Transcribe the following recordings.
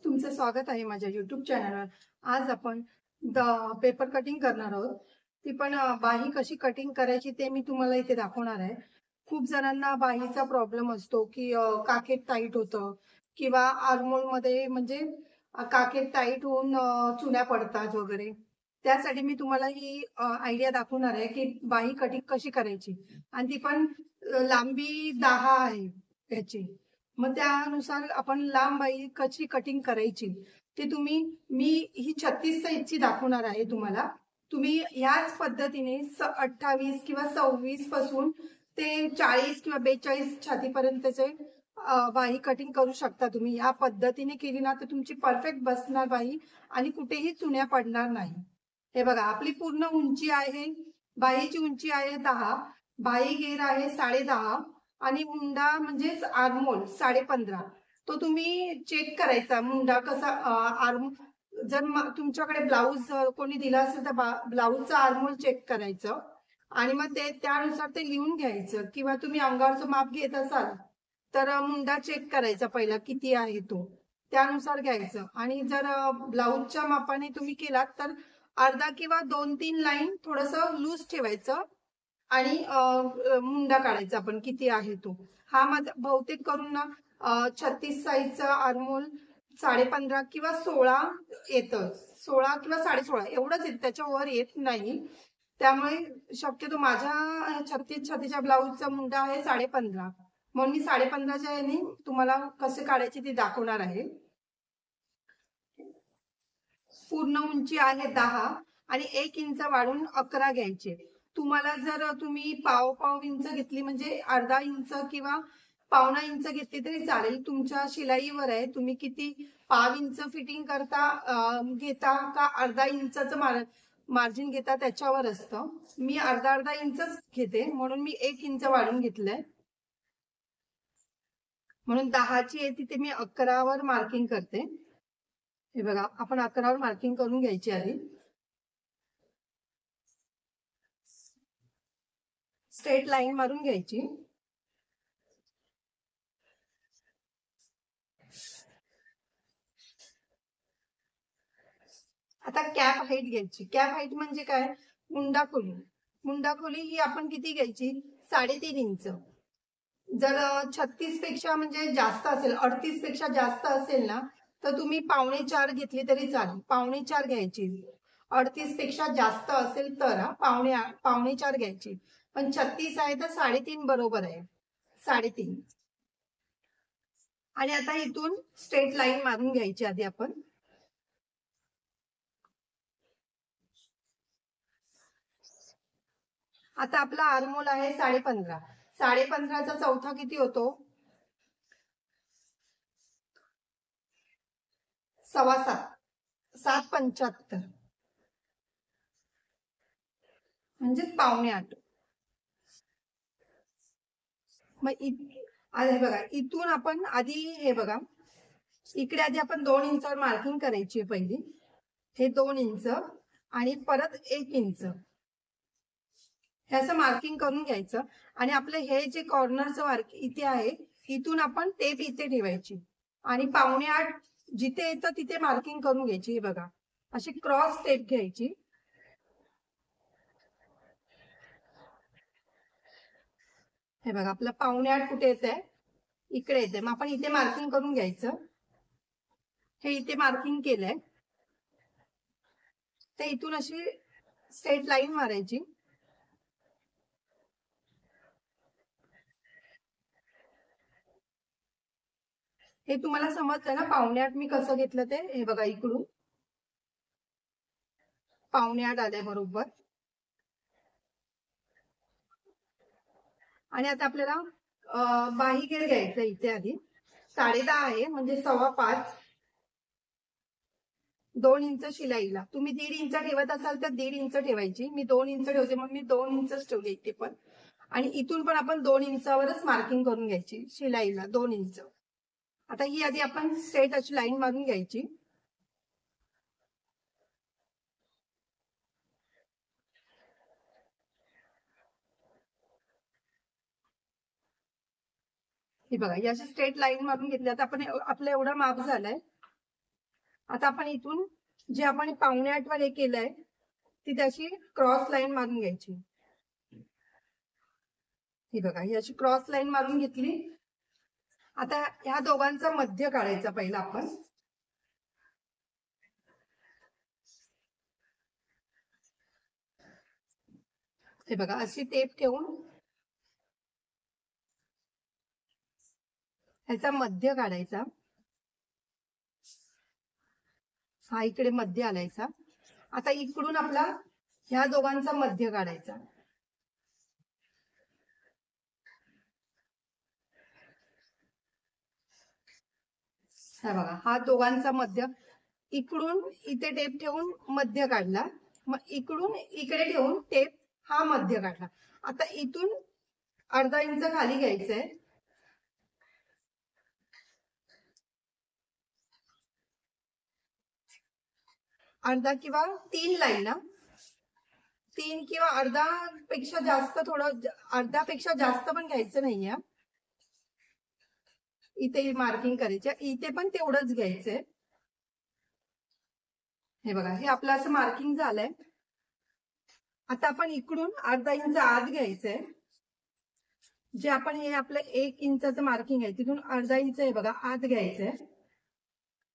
तुमचं स्वागत आहे माझ्या YouTube चॅनलवर. आज आपण द पेपर कटिंग करणार आहोत. ती पण बाही कशी कटिंग करायची ते मी तुम्हाला इथे दाखवणार आहे. खूप जणांना बाहीचा प्रॉब्लेम असतो की काखेत टाईट होतं किंवा आर्महोलमध्ये म्हणजे काखेत टाईट होऊन चुन्या पडतात वगैरे. त्यासाठी मी तुम्हाला ही आयडिया दाखवणार आहे की बाही कटिंग कशी करायची आणि ती पण लांबी 10 आहे त्याची. मग त्यानुसार आपण लांब बाही कशी कटिंग करायची ते मी ही 36 साईजची दाखवणार आहे तुम्हाला. तुम्ही ह्याच पद्धतीने 28 किंवा 26 पासून ते 40 किंवा 42 छातीपर्यंतचे बाही कटिंग करू शकता. तुम्ही या पद्धतीने केली ना तर तुमची परफेक्ट बसणार बाही आणि कुठेही चुन्या पडणार नाही. हे बघा, आपली पूर्ण उंची आहे, बाहीची उंची आहे 10, बाही घेर आहे 10.5 आणि मुंडा म्हणजेच आर्महोल 15.5. तो तुम्ही चेक करायचा मुंडा कसा आर्म. जर तुमच्याकडे ब्लाऊज कोणी दिला असेल तर ब्लाऊजचा आर्महोल चेक करायचं आणि मग ते त्यानुसार ते लिहून घ्यायचं किंवा तुम्ही अंगावरचं माप घेत असाल तर मुंडा चेक करायचा पहिला किती आहे तो, त्यानुसार घ्यायचं. आणि जर ब्लाऊजच्या मापाने तुम्ही केलात तर अर्धा किंवा 2-3 लाईन थोडंसं लूज ठेवायचं आणि मुंडा काढायचा आपण किती आहे तो. हा माझा बहुतेक करून ना 36 साईजचा आर्महोल 15.5 किंवा 16 येतं. 16 किंवा 16.5 एवढंच येत, त्याच्या वर येत नाही. त्यामुळे शक्यतो माझ्या 36 छातीच्या ब्लाऊजचा मुंडा आहे 15.5, म्हणून मी 15.5च्या याने तुम्हाला कसे काढायचे ते दाखवणार आहे. पूर्ण उंची आहे 10 आणि 1 इंच वाढून 11 घ्यायचे. तुम्हाला जर तुम्ही पाव इंच घेतली म्हणजे अर्धा इंच किंवा पावणा इंच घेतली तरी चालेल. तुमच्या शिलाईवर आहे, तुम्ही किती पाव इंच फिटिंग करता घेता का अर्धा इंचचं मार्जिन घेता त्याच्यावर असतं. मी अर्धा इंचच घेते म्हणून मी 1 इंच वाढून घेतलंय. म्हणून 10ची आहे तिथे मी 11वर मार्किंग करते. हे बघा, आपण 11वर मार्किंग करून घ्यायची आधी. स्ट्रेट लाईन मारून घ्यायची. आता कॅप हाईट घ्यायची. कॅप हाईट म्हणजे काय? मुंडा खोली. मुंडा खोली ही आपण किती घ्यायची? 3.5 इंच. जर 36 पेक्षा म्हणजे जास्त असेल, 38 पेक्षा जास्त असेल ना तर तुम्ही 4.25 घेतली तरी चालेल. 4.25 घ्यायची. 38 पेक्षा जास्त असेल तर 4.25 घ्यायची. पण 36 आहे तर 3.5 बरोबर आहे. 3.5. आणि आता इथून स्ट्रेट लाईन मारून घ्यायची आधी आपण. आता आपला आर्महोल आहे 15.5. 15.5चा चौथा किती होतो? 7.25. 7.75 म्हणजे 7.25. मग हे बघा, इथून आपण आधी हे बघा, इकडे आधी आपण 2 इंचावर मार्किंग करायची आहे पहिली. हे 2 इंच आणि परत 1 इंच हे असं मार्किंग करून घ्यायचं. आणि आपलं हे जे कॉर्नरचं मार्क इथे आहे, इथून आपण टेप इथे ठेवायची आणि 7.25 जिथे येतं तिथे मार्किंग करून घ्यायची. हे बघा, अशी क्रॉस टेप घ्यायची. हे बघा, आपलं 7.25 कुठे येत आहे? इकडे येते. मग आपण इथे मार्किंग करून घ्यायचं. हे इथे मार्किंग केलंय ते इथून अशी स्ट्रेट लाईन मारायची. हे तुम्हाला समजतं ना 7.25 मी कसं घेतलं ते? हे बघा, इकडून 7.25 आले बरोबर. आणि आता आपल्याला बाही घेर घ्यायचं इथे आधी. 10.5 आहे म्हणजे 5.25. 2 इंच शिलाईला. तुम्ही 1.5 इंच ठेवत असाल तर 1.5 इंच ठेवायची. मी 2 इंच ठेवते म्हणून मी 2 इंचच ठेवले इथे पण. आणि इथून पण आपण 2 इंचावरच मार्किंग करून घ्यायची शिलाईला, 2 इंच. आता ही आधी आपण स्ट्रेट अशी लाईन मारून घ्यायची. हे बघा, याची स्ट्रेट लाईन मारून घेतली. आता आपण आपलं एवढं माप झालंय. आता आपण इथून जे आपण 7:45 वर हे केलंय ती त्याची क्रॉस लाईन मारून घ्यायची. ही बघा, ही अशी क्रॉस लाईन मारून घेतली. आता ह्या दोघांचा मध्य काढायचा पहिला आपण. हे बघा, अशी टेप ठेवून ह्याचा मध्य काढायचा. हा इकडे मध्य आलायचा. आता इकडून आपला ह्या दोघांचा मध्य काढायचा. हा बघा, हा दोघांचा मध्य इकडून इथे टेप ठेवून मध्य काढला. मग इकडून इकडे ठेवून टेप हा मध्य काढला. आता इथून अर्धा इंच खाली घ्यायचंय. अर्धा किंवा 3 लाईन, 3 किंवा अर्धा पेक्षा जास्त, थोडं अर्ध्यापेक्षा जास्त पण घ्यायचं नाहीये. इथे मार्किंग करायचे, इथे पण तेवढंच घ्यायचंय. हे बघा, हे आपलं असं मार्किंग झालंय. आता आपण इकडून अर्धा इंच आत घ्यायचंय. जे आपण हे आपलं 1 इंचाचं मार्किंग आहे तिथून अर्धा इंच हे बघा आत घ्यायचंय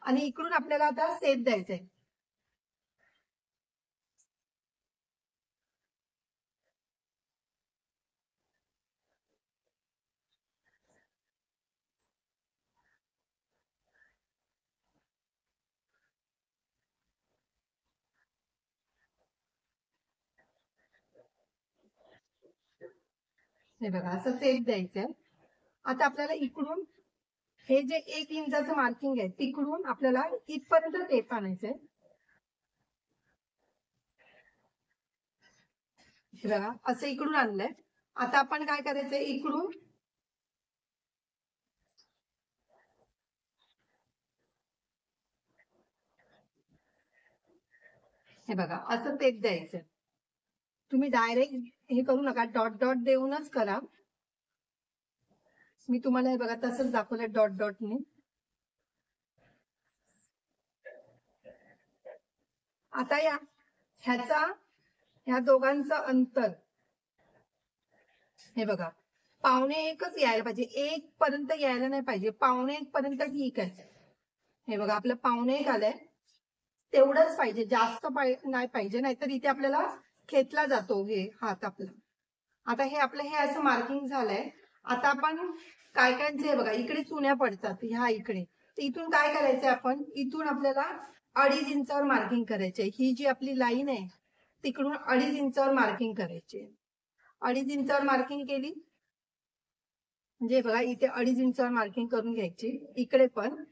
आणि इकडून आपल्याला आता सेप द्यायचंय. हे बघा, असं सेप द्यायचंय. आता आपल्याला इकडून हे जे 1 इंचाचं मार्किंग आहे तिकडून आपल्याला इथपर्यंत टेप आणायचंय. हे बघा, असं इकडून आणलंय. आता आपण काय करायचंय, इकडून हे बघा असं टेप द्यायचंय. तुम्ही डायरेक्ट हे करू नका, डॉट डॉट देऊनच करा. मी तुम्हाला हे बघा तसंच दाखवलंय डॉट डॉटने. आता ह्या दोघांचं अंतर हे बघा 1.25 यायला पाहिजे. 1 पर्यंत यायला नाही पाहिजे. 1.25 पर्यंत ठीक आहे. हे बघा, आपलं 1.25 आलंय, तेवढंच पाहिजे, जास्त नाही पाहिजे, नाहीतर इथे आपल्याला खेचला जातो हे हात आपला. आता हे आपलं हे असं मार्किंग झालंय. आता आपण काय हे बघा इकडे चुन्या पडतात ह्या इकडे. तर इथून काय करायचंय, आपण इथून आपल्याला 2.5 इंचावर मार्किंग करायचंय. ही जी आपली लाईन आहे तिकडून 2.5 इंचावर मार्किंग करायची. 2.5 इंचावर मार्किंग केली म्हणजे बघा इथे 2.5 इंचावर मार्किंग करून घ्यायची इकडे पण.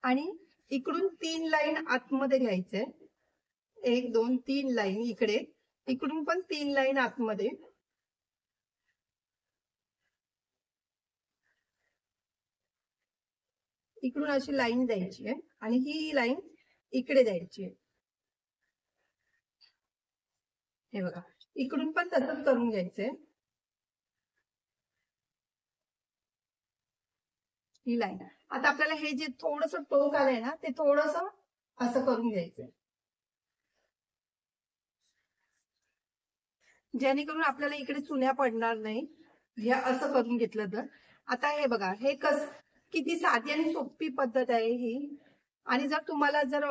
आणि इकडून 3 लाईन आतमध्ये घ्यायचंय. 1 2 3 लाईन इकडे, इकडून पण 3 लाईन आतमध्ये. इकडून अशी लाईन द्यायची आहे आणि ही लाईन इकडे द्यायची आहे. हे बघा, इकडून पण तसंच करून घ्यायचंय. ही लाईन. आता आपल्याला हे जे थोडस टोक आलंय ना ते थोडस असं करून घ्यायचंय, जेणेकरून आपल्याला इकडे चुन्या पडणार नाही. हे असं करून घेतलं तर. आता हे बघा, हे किती साधी आणि सोपी पद्धत आहे ही. आणि जर तुम्हाला जर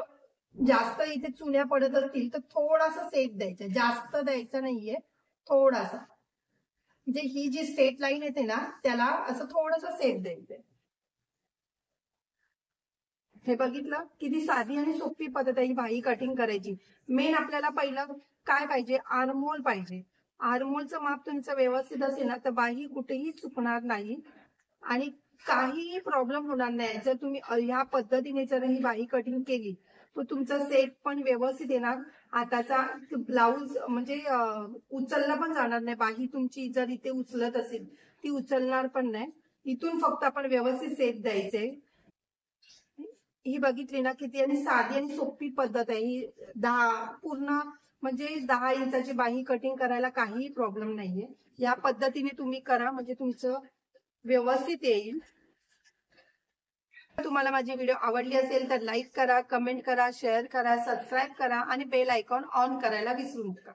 जास्त इथे चुन्या पडत असतील तर थोडासा सेप द्यायचा, जास्त द्यायचा नाहीये, थोडासा. म्हणजे ही जी स्ट्रेट लाईन येते ना त्याला असं थोडस सेप द्यायचंय. हे बघितलं, किती साधी आणि सोपी पद्धत आहे ही बाही कटिंग करायची. मेन आपल्याला पहिलं काय पाहिजे, आर्महोल पाहिजे. आर्महोलचं माप तुमचं व्यवस्थित असेल ना तर बाही कुठेही चुकणार नाही आणि काहीही प्रॉब्लेम होणार नाही. जर तुम्ही ह्या पद्धतीने जर ही बाही कटिंग केली तर तुमचा सेट पण व्यवस्थित येणार. आताचा ब्लाऊज म्हणजे उचलला पण जाणार नाही. बाही तुमची जर इथे उचलत असेल ती उचलणार पण नाही. इथून फक्त आपण व्यवस्थित सेट द्यायचे. ही बघितली ना किती आणि साधी आणि सोपी पद्धत आहे ही. पूर्ण म्हणजे 10 इंचाची बाही कटिंग करायला काही प्रॉब्लेम नाहीये. या पद्धतीने तुम्ही करा म्हणजे तुमचं व्यवस्थित येईल. तुम्हाला माझी व्हिडिओ आवडली असेल तर लाईक करा, कमेंट करा, शेअर करा, सबस्क्राईब करा आणि बेल आयकॉन ऑन करायला विसरू नका.